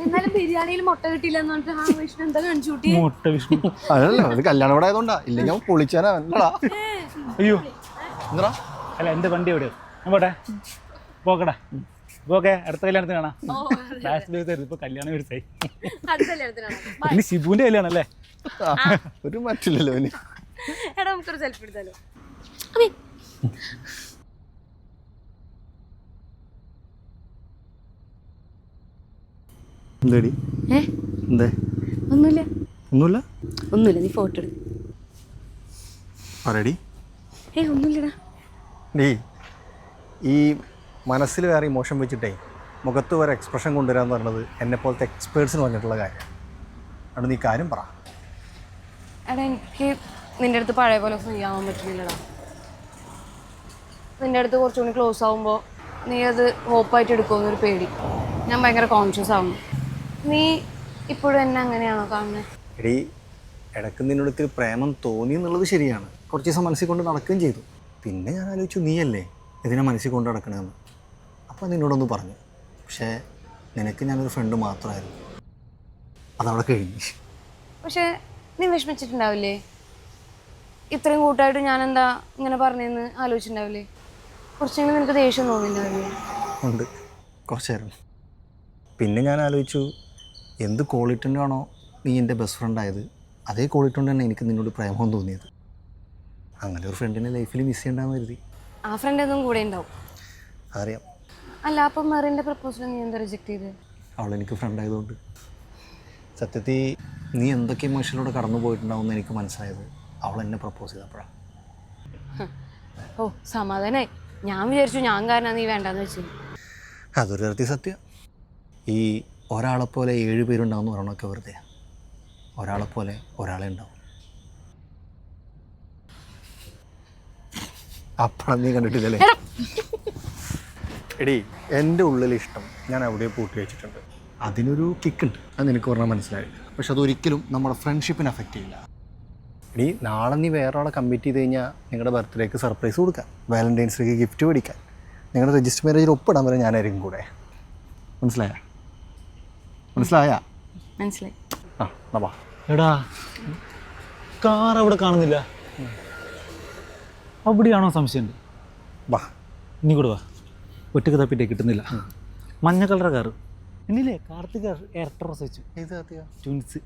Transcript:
എന്നാലും ബിരിയാണിയിൽ മുട്ട കിട്ടിയില്ലെന്ന് പറഞ്ഞിട്ട് വിഷ്ണു എന്താ കാണിച്ചു കൂട്ടി? മുട്ട വിഷ്ണു അതല്ല ഒരു കല്യാണം ഇവിടെ ആയതുകൊണ്ടാ, ഇല്ലെങ്കിൽ അവൻ പൊളിച്ചാനാ. അയ്യോ എന്താ അല്ല എൻ്റെ വണ്ടി എവിടെയോ ഞാൻ പോട്ടെ പോക്കടാ പോക്കെ അടുത്ത കല്യാണത്തിന് കാണാം. ലാസ്റ്റ് ദിവസം ഇപ്പൊ കല്യാണം വരുത്തായി. ഇനി ഷിബുവിന്റെ കല്യാണം അല്ലേ? ഒരു മറ്റില്ലല്ലോ ഇനി. എടാ നമുക്കൊരു സെൽഫി എടുത്താലോ? എന്തേടി എന്തേ? ഒന്നുമില്ല ഒന്നുമില്ല ഒന്നുമില്ല, നീ ഫോട്ടോ എടു. പറയടി. ഒന്നുമില്ലടാ. ഡീ ഈ മനസ്സിൽ വേറെ ഇമോഷൻ വെച്ചിട്ടേ മുഖത്ത് വേറെ എക്സ്പ്രഷൻ കൊണ്ടുവരാന്ന് പറഞ്ഞത് എന്നെപ്പോലത്തെ എക്സ്പേർട്സിന് പറഞ്ഞിട്ടുള്ള കാര്യം. അവിടെ നീ കാര്യം പറ. എടാ എനിക്ക് നിൻ്റെ അടുത്ത് പഴയ പോലെ ഫ്രീ ആവാൻ പറ്റുന്നില്ലടാ. നിൻ്റെ അടുത്ത് കുറച്ചുകൂടി ക്ലോസ് ആകുമ്പോൾ നീ അത് ഹോപ്പായിട്ട് എടുക്കുമെന്നൊരു പേടി. ഞാൻ ഭയങ്കര കോൺഷ്യസ് ആവുന്നു. നീ ഇപ്പോഴും എന്നെ അങ്ങനെയാണോ കാണുന്നത്? എടീ ഇടയ്ക്ക് നിന്നോട് ഇത്തിരി പ്രേമം തോന്നി എന്നുള്ളത് ശരിയാണ്. കുറച്ച് ദിവസം മനസ്സിൽ കൊണ്ട് നടക്കുകയും ചെയ്തു. പിന്നെ ഞാൻ ആലോചിച്ചു നീയല്ലേ ഇതിനെ മനസ്സിൽ കൊണ്ട് നടക്കണമെന്ന്. അപ്പോൾ നിന്നോടൊന്ന് പറഞ്ഞു. പക്ഷേ നിനക്ക് ഞാനൊരു ഫ്രണ്ട് മാത്രമായിരുന്നു. അതവിടെ കഴിഞ്ഞു. പക്ഷേ നീ വിഷമിച്ചിട്ടുണ്ടാവില്ലേ? ഇത്രയും കൂട്ടായിട്ട് ഞാനെന്താ ഇങ്ങനെ പറഞ്ഞതെന്ന് ആലോചിച്ചിട്ടുണ്ടാവില്ലേ? കുറച്ചെങ്കിലും നിനക്ക് ദേഷ്യം തോന്നിയിട്ടുണ്ടാവില്ലേ? ഉണ്ട്, കുറച്ചായിരുന്നു. പിന്നെ ഞാൻ ആലോചിച്ചു എന്ത് ക്വാളിറ്റി ആണോ നീ എൻ്റെ ബെസ്റ്റ് ഫ്രണ്ടായത്, അതേ ക്വാളിറ്റി കൊണ്ട് തന്നെ എനിക്ക് നിന്നോട് പ്രേമം തോന്നിയത്. അങ്ങനെ ഒരു ഫ്രണ്ടിനെ ലൈഫിൽ മിസ് ചെയ്യണ്ടെന്ന് കരുതി. ആ ഫ്രണ്ട് ഒന്നും കൂടെ ഉണ്ടാവും. അറിയാം. അല്ല അപ്പം മെറിൻ്റെ പ്രപ്പോസൽ നീ എന്താ റിജക്ട് ചെയ്ത്? അവളെനിക്ക് ഫ്രണ്ടായതുകൊണ്ട്. സത്യത്തിൽ നീ എന്തൊക്കെ ഇമോഷനിലൂടെ കടന്നു പോയിട്ടുണ്ടാവുമെന്ന് എനിക്ക് മനസ്സിലായത് അവൾ എന്നെ പ്രപ്പോസ് ചെയ്തപ്പോഴാണ്. ഓ സമാധാനായി. ഞാൻ വിചാരിച്ചു ഞാൻ കാരണം നീ വേണ്ടാന്ന് വെച്ചു. അതൊരു തരത്തിൽ സത്യം. ഈ ഒരാളെപ്പോലെ 7 പേരുണ്ടാവുമെന്ന് പറയണമൊക്കെ വെറുതെ. ഒരാളെപ്പോലെ ഒരാളെ ഉണ്ടാവും. അപ്പഴം നീ കണ്ടിട്ടില്ലല്ലേ? എടീ എൻ്റെ ഉള്ളിൽ ഇഷ്ടം ഞാൻ എവിടെയോ പൂട്ടി വെച്ചിട്ടുണ്ട്. അതിനൊരു കിക്കുണ്ട്, അത് നിനക്ക് പറഞ്ഞാൽ മനസ്സിലായില്ല. പക്ഷെ അതൊരിക്കലും നമ്മുടെ ഫ്രണ്ട്ഷിപ്പിനെ അഫക്റ്റ് ചെയ്യില്ല. എടീ നാളെ നീ വേറെ ആളെ കമ്മിറ്റ് ചെയ്ത് കഴിഞ്ഞാൽ നിങ്ങളുടെ ബർത്ത്ഡേക്ക് സർപ്രൈസ് കൊടുക്കാം, വാലന്റൈൻസ് ഡേക്ക് ഗിഫ്റ്റ് മേടിക്കാൻ, നിങ്ങളുടെ രജിസ്റ്റർ മാരേജിൽ ഒപ്പിടാൻ വരെ ഞാനായിരിക്കും കൂടെ. മനസ്സിലായ? മനസ്സിലായ? മനസ്സിലായി. ആ എന്നാ വാ. എടാ കാർ അവിടെ കാണുന്നില്ല, അവിടെയാണോ സംശയമുണ്ട്? വാ ഇനി കൂടെ വാ. ഒറ്റക്ക് തപ്പിട്ടേ കിട്ടുന്നില്ല. മഞ്ഞ കളർ കാറ് എന്നില്ലേ? കാർത്തിക് ഇരട്ട റോസ് വെച്ചു. ഇത് ട്വിൻസ്